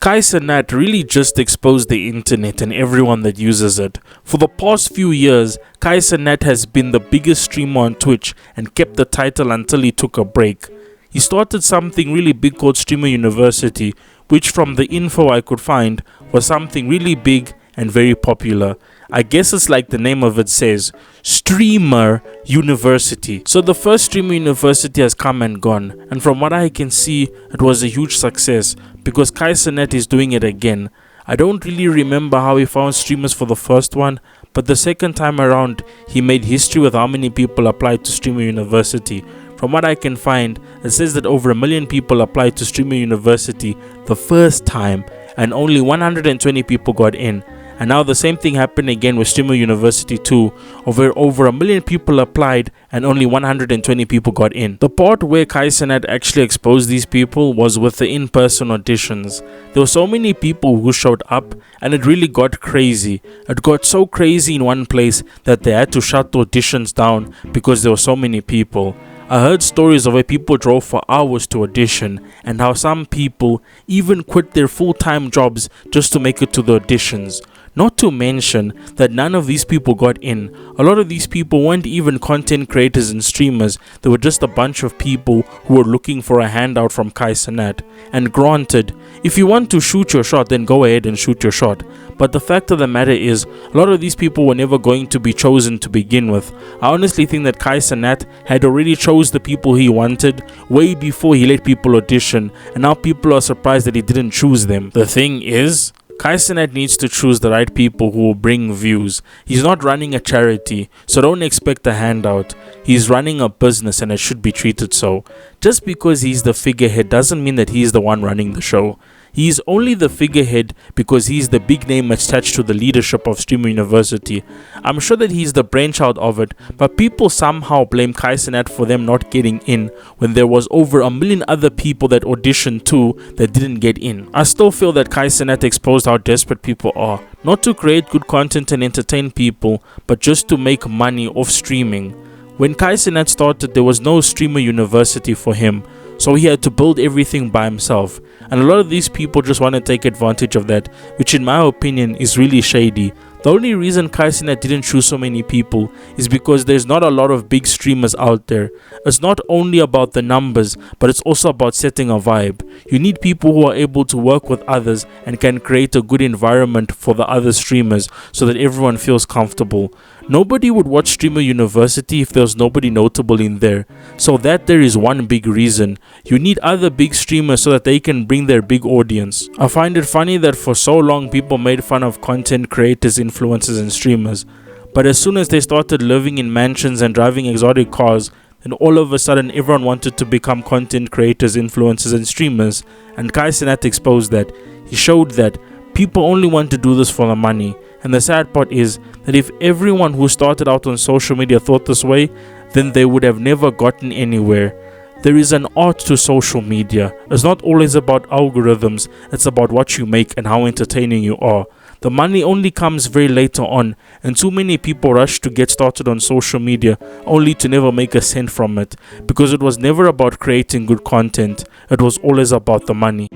Cenat really just exposed the internet and everyone that uses it. For the past few years, Cenat has been the biggest streamer on Twitch and kept the title until he took a break. He started something really big called Streamer University, which from the info I could find was something really big and very popular. I guess it's like the name of it says, Streamer University. So the first Streamer University has come and gone, and from what I can see, it was a huge success because Cenat is doing it again. I don't really remember how he found streamers for the first one, but the second time around, he made history with how many people applied to Streamer University. From what I can find, it says that over 1 million people applied to Streamer University the first time, and only 120 people got in. And now the same thing happened again with Streamer University 2, where over 1 million people applied and only 120 people got in. The part where Cenat actually exposed these people was with the in-person auditions. There were so many people who showed up and it really got crazy. It got so crazy in one place that they had to shut the auditions down because there were so many people. I heard stories of where people drove for hours to audition and how some people even quit their full-time jobs just to make it to the auditions. Not to mention that none of these people got in. A lot of these people weren't even content creators and streamers. They were just a bunch of people who were looking for a handout from Cenat. And granted, if you want to shoot your shot, then go ahead and shoot your shot. But the fact of the matter is, a lot of these people were never going to be chosen to begin with. I honestly think that Cenat had already chose the people he wanted way before he let people audition, and now people are surprised that he didn't choose them. The thing is, Cenat needs to choose the right people who will bring views. He's not running a charity, so don't expect a handout. He's running a business and it should be treated so. Just because he's the figurehead doesn't mean that he's the one running the show. He's only the figurehead because he's the big name attached to the leadership of Streamer University. I'm sure that he's the brainchild of it, but people somehow blame Cenat for them not getting in when there was over 1 million other people that auditioned too that didn't get in. I still feel that Cenat exposed how desperate people are, not to create good content and entertain people, but just to make money off streaming. When Cenat started, there was no Streamer University for him, so he had to build everything by himself, and a lot of these people just want to take advantage of that, which in my opinion is really shady. The only reason Cenat didn't choose so many people is because there's not a lot of big streamers out there. It's not only about the numbers, but it's also about setting a vibe. You need people who are able to work with others and can create a good environment for the other streamers so that everyone feels comfortable. Nobody would watch Streamer University if there was nobody notable in there. So that there is one big reason. You need other big streamers so that they can bring their big audience. I find it funny that for so long people made fun of content creators, influencers and streamers. But as soon as they started living in mansions and driving exotic cars, then all of a sudden everyone wanted to become content creators, influencers and streamers. And Cenat exposed that. He showed that people only want to do this for the money. And the sad part is that if everyone who started out on social media thought this way, then they would have never gotten anywhere. There is an art to social media. It's not always about algorithms, it's about what you make and how entertaining you are. The money only comes very later on, and too many people rush to get started on social media only to never make a cent from it, because it was never about creating good content, it was always about the money.